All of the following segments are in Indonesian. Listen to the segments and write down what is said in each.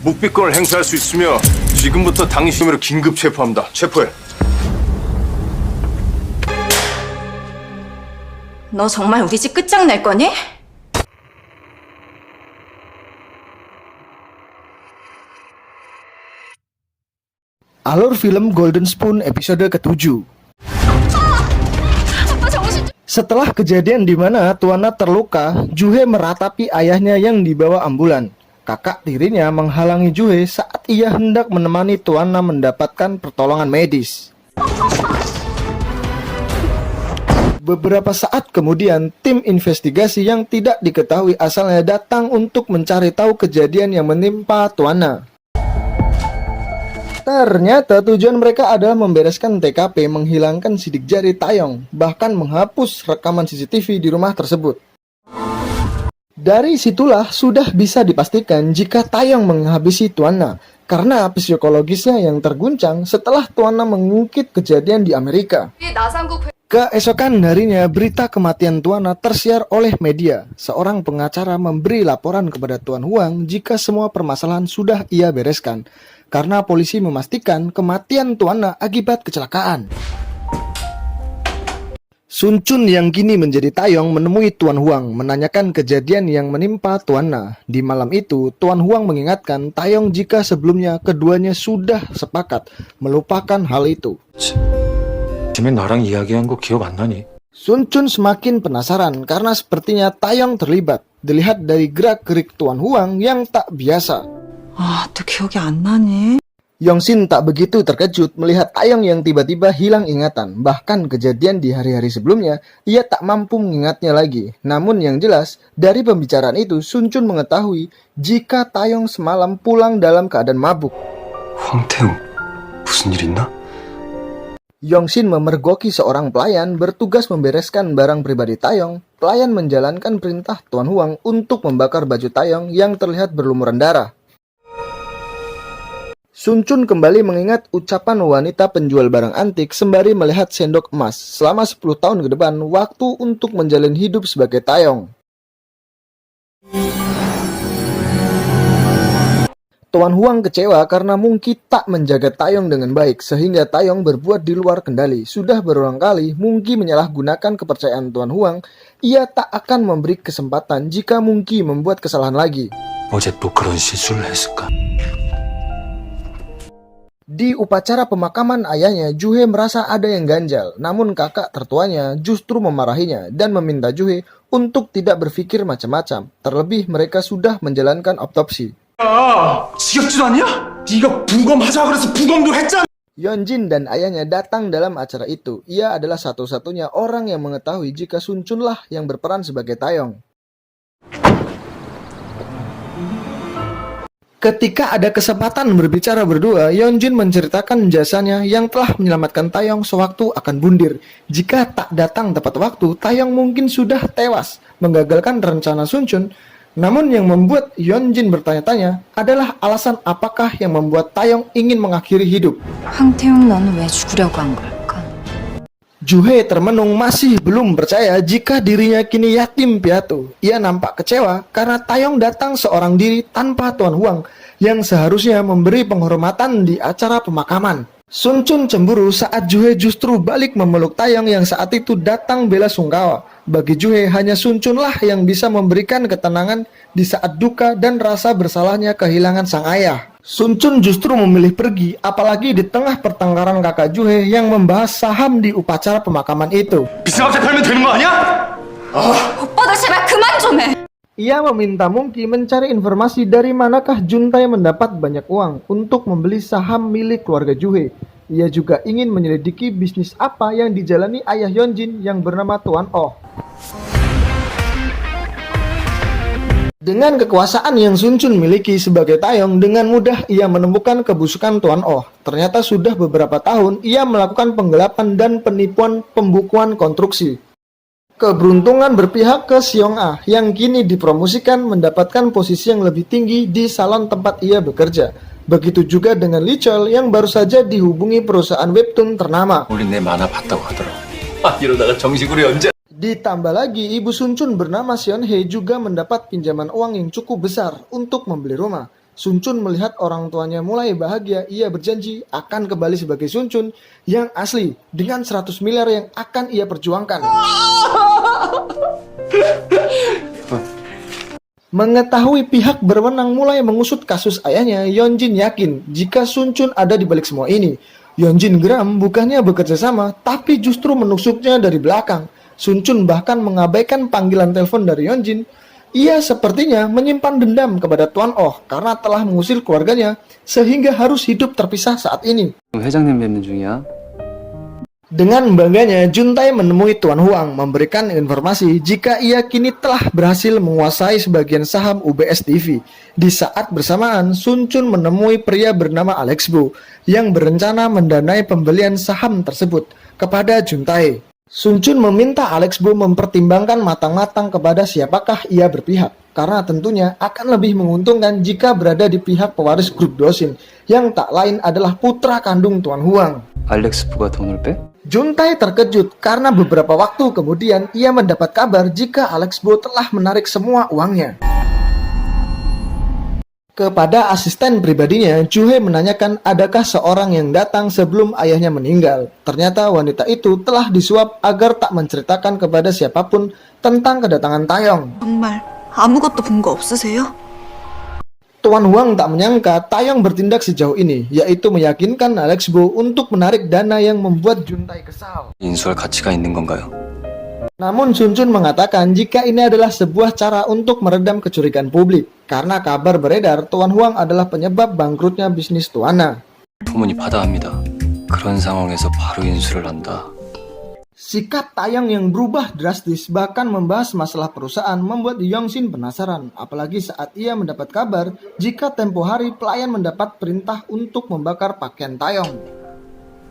묵비권을 행사할 수 있으며 지금부터 당신으로 긴급 체포합니다. 체포해. 너 정말 우리 집 끝장낼 거니? Alur film Golden Spoon episode ke-7. Setelah kejadian di mana Tuana terluka, Juhe meratapi ayahnya yang dibawa ambulan. Kakak tirinya menghalangi Juhe saat ia hendak menemani Tuana mendapatkan pertolongan medis. Beberapa saat kemudian, tim investigasi yang tidak diketahui asalnya datang untuk mencari tahu kejadian yang menimpa Tuana. Ternyata tujuan mereka adalah membereskan TKP, menghilangkan sidik jari Taeyong, bahkan menghapus rekaman CCTV di rumah tersebut. Dari situlah sudah bisa dipastikan jika Taeyong menghabisi Tuana, karena psikologisnya yang terguncang setelah Tuana mengungkit kejadian di Amerika. Keesokan harinya, berita kematian Tuana tersiar oleh media. Seorang pengacara memberi laporan kepada Tuan Huang jika semua permasalahan sudah ia bereskan, karena polisi memastikan kematian Tuana akibat kecelakaan. Sun Chun yang kini menjadi Taeyong menemui Tuan Huang menanyakan kejadian yang menimpa Tuana. Di malam itu, Tuan Huang mengingatkan Taeyong jika sebelumnya keduanya sudah sepakat melupakan hal itu. 나랑 이야기한 거 기억 안 나니? Sun Chun semakin penasaran karena sepertinya Taeyong terlibat. Dilihat dari gerak-gerik Tuan Huang yang tak biasa. 또 기억이 안 나네. Yongsin tak begitu terkejut melihat Taeyong yang tiba-tiba hilang ingatan. Bahkan kejadian di hari-hari sebelumnya, ia tak mampu mengingatnya lagi. Namun yang jelas, dari pembicaraan itu Sun Chun mengetahui jika Taeyong semalam pulang dalam keadaan mabuk. 황태웅, 무슨 일 있나? Yongsin memergoki seorang pelayan bertugas membereskan barang pribadi Taeyong. Pelayan menjalankan perintah Tuan Huang untuk membakar baju Taeyong yang terlihat berlumuran darah. Sun Chun kembali mengingat ucapan wanita penjual barang antik sembari melihat sendok emas. Selama 10 tahun ke depan, waktu untuk menjalin hidup sebagai Taeyong. Tuan Huang kecewa karena Monkey tak menjaga Taeyong dengan baik, sehingga Taeyong berbuat di luar kendali. Sudah berulang kali Monkey menyalahgunakan kepercayaan Tuan Huang. Ia tak akan memberi kesempatan jika Monkey membuat kesalahan lagi. 어제 또 그런 실수를 했을까? Di upacara pemakaman ayahnya, Juhe merasa ada yang ganjal. Namun kakak tertuanya justru memarahinya dan meminta Juhe untuk tidak berpikir macam-macam. Terlebih mereka sudah menjalankan otopsi. 지겹지도 않냐? 네가 부검하자 그래서 부검도 했잖아. Yeonjin dan ayahnya datang dalam acara itu. Ia adalah satu-satunya orang yang mengetahui jika Sun Chun lah yang berperan sebagai Taeyong. Ketika ada kesempatan berbicara berdua, Yeonjin menceritakan jasanya yang telah menyelamatkan Taeyong sewaktu akan bundir. Jika tak datang tepat waktu, Taeyong mungkin sudah tewas, menggagalkan rencana Sun Chun. Namun yang membuat Yeonjin bertanya-tanya adalah alasan apakah yang membuat Taeyong ingin mengakhiri hidup. 황태용 너는 왜 죽으려고 한 걸까? Juhe termenung masih belum percaya jika dirinya kini yatim piatu. Ia nampak kecewa karena Taeyong datang seorang diri tanpa Tuan Huang yang seharusnya memberi penghormatan di acara pemakaman. Sun Chun cemburu saat Juhe justru balik memeluk Taeyong yang saat itu datang bela sungkawa. Bagi Juhe, hanya Sun Chun lah yang bisa memberikan ketenangan di saat duka dan rasa bersalahnya kehilangan sang ayah. Sun Chun justru memilih pergi, apalagi di tengah pertengkaran kakak Juhe yang membahas saham di upacara pemakaman itu. 비스막대 팔면 되는 거 아니야? 오빠들 제발 그만 좀 해! Ia meminta Monkey mencari informasi dari manakah Juntai mendapat banyak uang untuk membeli saham milik keluarga Juhe. Ia juga ingin menyelidiki bisnis apa yang dijalani ayah Yeonjin yang bernama Tuan Oh. Dengan kekuasaan yang Sun Chun miliki sebagai Taeyong, dengan mudah ia menemukan kebusukan Tuan Oh. Ternyata sudah beberapa tahun ia melakukan penggelapan dan penipuan pembukuan konstruksi. Keberuntungan berpihak ke Seong Ah yang kini dipromosikan mendapatkan posisi yang lebih tinggi di salon tempat ia bekerja. Begitu juga dengan Lee Chol yang baru saja dihubungi perusahaan webtoon ternama. 우리 내 만화 봤다고 하더라고. 이러다가 정식으로 연재. Ditambah lagi, ibu Sun Chun bernama Seon Hye juga mendapat pinjaman uang yang cukup besar untuk membeli rumah. Sun Chun melihat orang tuanya mulai bahagia, ia berjanji akan kembali sebagai Sun Chun yang asli dengan 100 miliar yang akan ia perjuangkan. Mengetahui pihak berwenang mulai mengusut kasus ayahnya, Yeonjin yakin jika Sun Chun ada di balik semua ini. Yeonjin geram bukannya bekerja sama, tapi justru menusuknya dari belakang. Sun Chun bahkan mengabaikan panggilan telepon dari Yeonjin. Ia sepertinya menyimpan dendam kepada Tuan Oh karena telah mengusir keluarganya sehingga harus hidup terpisah saat ini. 회장님 뵙는 중이야. Dengan bangganya, Juntai menemui Tuan Huang memberikan informasi jika ia kini telah berhasil menguasai sebagian saham UBS TV. Di saat bersamaan, Sun Chun menemui pria bernama Alex Bo yang berencana mendanai pembelian saham tersebut kepada Juntai. Sun Chun meminta Alex Bo mempertimbangkan matang-matang kepada siapakah ia berpihak, karena tentunya akan lebih menguntungkan jika berada di pihak pewaris grup Dosin, yang tak lain adalah putra kandung Tuan Huang. 알렉스부가 돈을 빼? Juntai terkejut karena beberapa waktu kemudian ia mendapat kabar jika Alex Bo telah menarik semua uangnya. Kepada asisten pribadinya, Juhe menanyakan adakah seorang yang datang sebelum ayahnya meninggal. Ternyata wanita itu telah disuap agar tak menceritakan kepada siapapun tentang kedatangan Taeyong. 정말 아무것도 본 거 없으세요? Tuan Huang tak menyangka Taeyong bertindak sejauh ini, yaitu meyakinkan Alex Bo untuk menarik dana yang membuat Juntai kesal. 인수할 가치가 있는 건가요? Namun Sun Chun mengatakan jika ini adalah sebuah cara untuk meredam kecurigaan publik, karena kabar beredar Tuan Huang adalah penyebab bangkrutnya bisnis Tuana. 부모님 받아합니다. 그런 상황에서 바로 인수를 한다. Sikap Taeyong yang berubah drastis bahkan membahas masalah perusahaan membuat Yeonjin penasaran, apalagi saat ia mendapat kabar jika tempo hari pelayan mendapat perintah untuk membakar pakaian Taeyong.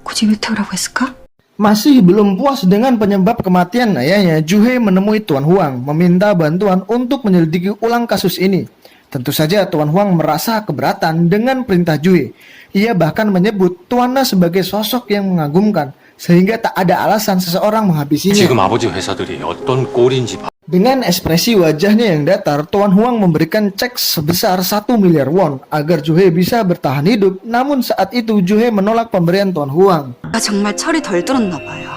굳이 왜 태우라고 했을까? Masih belum puas dengan penyebab kematian ayahnya, Juhe menemui Tuan Huang meminta bantuan untuk menyelidiki ulang kasus ini. Tentu saja Tuan Huang merasa keberatan dengan perintah Juhe. Ia bahkan menyebut Tuana sebagai sosok yang mengagumkan, sehingga tak ada alasan seseorang menghabisinya. 지금 아버지 회사들이 어떤 꼴인지 Dengan ekspresi wajahnya yang datar, Tuan Huang memberikan cek sebesar 1 miliar won agar Juhe bisa bertahan hidup. Namun saat itu Juhe menolak pemberian Tuan Huang. 나 정말 철이 덜 들었나 봐요.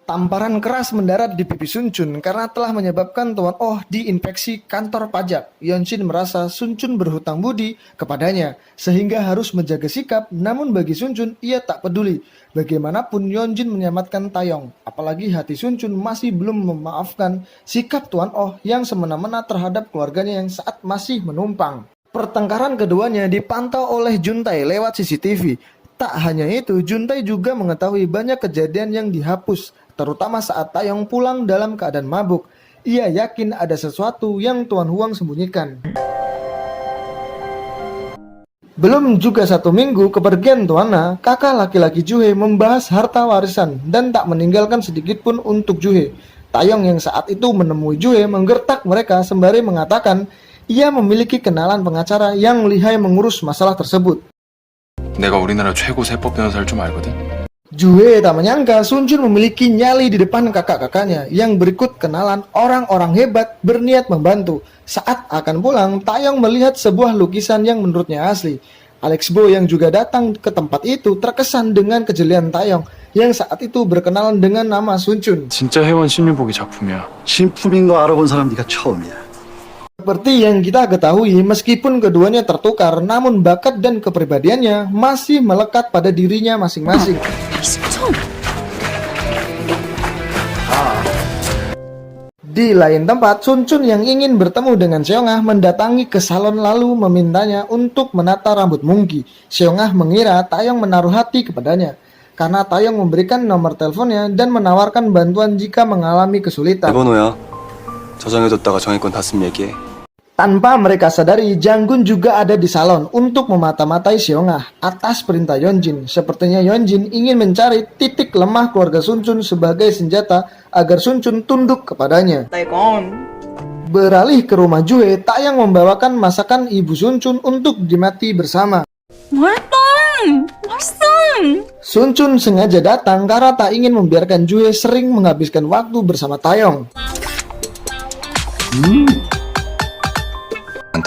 Tamparan keras mendarat di pipi Sun Chun karena telah menyebabkan Tuan Oh diinfeksi kantor pajak. Yeonjin merasa Sun Chun berhutang budi kepadanya sehingga harus menjaga sikap, namun bagi Sun Chun ia tak peduli. Bagaimanapun Yeonjin menyelamatkan Taeyong, apalagi hati Sun Chun masih belum memaafkan sikap Tuan Oh yang semena-mena terhadap keluarganya yang saat masih menumpang. Pertengkaran keduanya dipantau oleh Juntai lewat CCTV. Tak hanya itu, Juntai juga mengetahui banyak kejadian yang dihapus, terutama saat Taeyong pulang dalam keadaan mabuk. Ia yakin ada sesuatu yang Tuan Huang sembunyikan. Belum juga 1 minggu kepergian Tuana, kakak laki-laki Juhe membahas harta warisan dan tak meninggalkan sedikit pun untuk Juhe. Taeyong yang saat itu menemui Juhe menggertak mereka sembari mengatakan ia memiliki kenalan pengacara yang lihai mengurus masalah tersebut. 내가 우리나라 최고 세법 변호사를 좀 알거든. Juhe tak menyangka Sun Chun memiliki nyali di depan kakak-kakaknya. Yang berikut kenalan orang-orang hebat berniat membantu. Saat akan pulang, Taeyong melihat sebuah lukisan yang menurutnya asli. Alex Bo yang juga datang ke tempat itu terkesan dengan kejelian Taeyong yang saat itu berkenalan dengan nama Sun Chun. 진짜 회원 신유복이 작품이야. 신품인 거 알아본 사람 네가 처음이야. Seperti yang kita ketahui, meskipun keduanya tertukar, namun bakat dan kepribadiannya masih melekat pada dirinya masing-masing. Di lain tempat, Sun Chun yang ingin bertemu dengan Seongah mendatangi ke salon lalu memintanya untuk menata rambut Mungki. Seongah mengira Taeyong menaruh hati kepadanya, karena Taeyong memberikan nomor teleponnya dan menawarkan bantuan jika mengalami kesulitan. 번호야. 저장해뒀다가 정액권 탔으면 얘기해. Tanpa mereka sadari, Janggun juga ada di salon untuk memata-matai Seongah atas perintah Yeonjin. Sepertinya Yeonjin ingin mencari titik lemah keluarga Sun Chun sebagai senjata agar Sun Chun tunduk kepadanya. Beralih ke rumah Juhe, Taeyong membawakan masakan ibu Sun Chun untuk dinikmati bersama. Sun Chun sengaja datang karena tak ingin membiarkan Juhe sering menghabiskan waktu bersama Taeyong.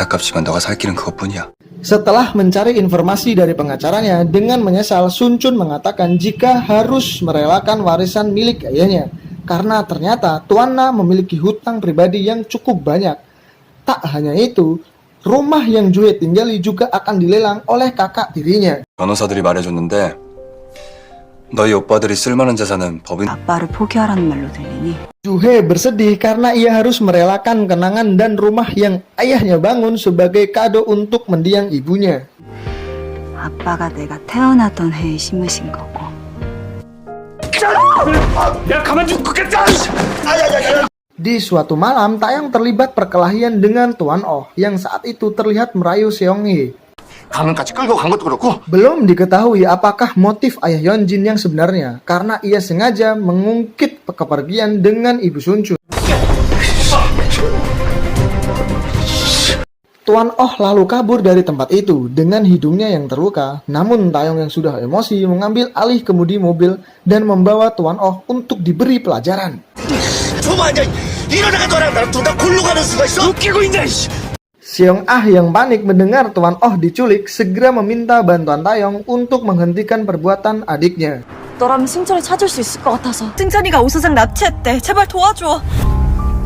안타깝지만 너가 살 길은 그것뿐이야. Setelah mencari informasi dari pengacaranya, dengan menyesal Sun Chun mengatakan jika harus merelakan warisan milik ayahnya karena ternyata Tuan Na memiliki hutang pribadi yang cukup banyak. Tak hanya itu, rumah yang Juhe tinggali juga akan dilelang oleh kakak tirinya. 변호사들이 말해줬는데 너희 오빠들이 쓸만한 재산은 법인 아빠를 포기하라는 말로 들리니 Juhe bersedih karena ia harus merelakan kenangan dan rumah yang ayahnya bangun sebagai kado untuk mendiang ibunya. 아빠가 내가 태어나던 해에 심으신 거고 Di suatu malam, Taeyong terlibat perkelahian dengan Tuan Oh yang saat itu terlihat merayu Seong Hye. 강은까지 끌고 간 것도 그렇고 Belum diketahui apakah motif ayah Yeonjin yang sebenarnya karena ia sengaja mengungkit kepergian dengan ibu Sun Chun. Tuan Oh lalu kabur dari tempat itu dengan hidungnya yang terluka. Namun Taeyong yang sudah emosi mengambil alih kemudi mobil dan membawa Tuan Oh untuk diberi pelajaran. Seong Ah yang panik mendengar Tuan Oh diculik segera meminta bantuan Taeyong untuk menghentikan perbuatan adiknya. 너라면 승철이 찾을 수 있을 것 같아서. 승찬이가 오수장 납치했대. 제발 도와줘.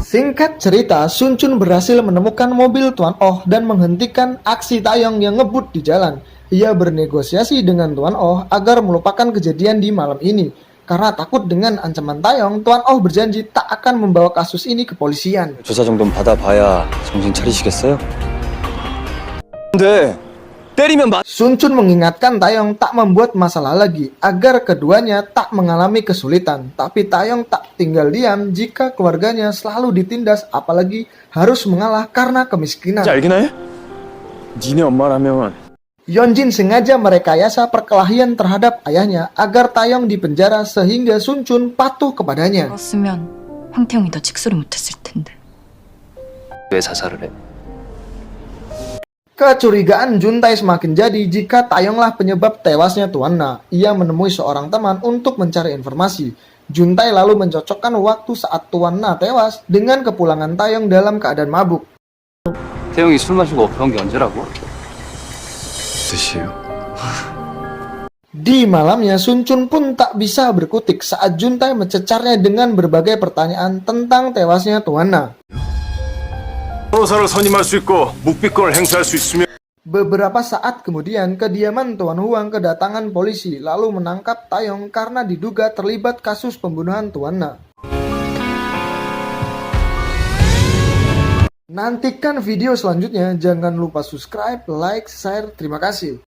Singkat cerita, Sun Chun berhasil menemukan mobil Tuan Oh dan menghentikan aksi Taeyong yang ngebut di jalan. Ia bernegosiasi dengan Tuan Oh agar melupakan kejadian di malam ini. Karena takut dengan ancaman Taeyong, Tuan Oh berjanji tak akan membawa kasus ini ke polisian. 조사 정도는 받아봐야 정신 차리시겠어요? 근데 때리면 Sun Chun mengingatkan Taeyong tak membuat masalah lagi agar keduanya tak mengalami kesulitan. Tapi Taeyong tak tinggal diam jika keluarganya selalu ditindas apalagi harus mengalah karena kemiskinan. 알긴 해? 니네 엄마라면 Yeonjin sengaja merekayasa perkelahian terhadap ayahnya agar Taeyong dipenjara sehingga Sun Chun patuh kepadanya. 그렇으면 황태용이 더 직소를 못했을 텐데. 왜 자살을 해? Kecurigaan Juntai semakin jadi jika Taeyonglah penyebab tewasnya Tuan Na. Ia menemui seorang teman untuk mencari informasi. Juntai lalu mencocokkan waktu saat Tuan Na tewas dengan kepulangan Taeyong dalam keadaan mabuk. 태영이 술 마시고 그런 게 언제라고? 뜻이에요? Di malamnya, Sun Chun pun tak bisa berkutik saat Juntai mencecarnya dengan berbagai pertanyaan tentang tewasnya Tuan Na. 변호사를 선임할 수 있고 묵비권을 행사할 수 있으며 Beberapa saat kemudian, kediaman Tuan Huang kedatangan polisi lalu menangkap Taeyong karena diduga terlibat kasus pembunuhan Tuan Na. Nantikan video selanjutnya, jangan lupa subscribe, like, share, terima kasih.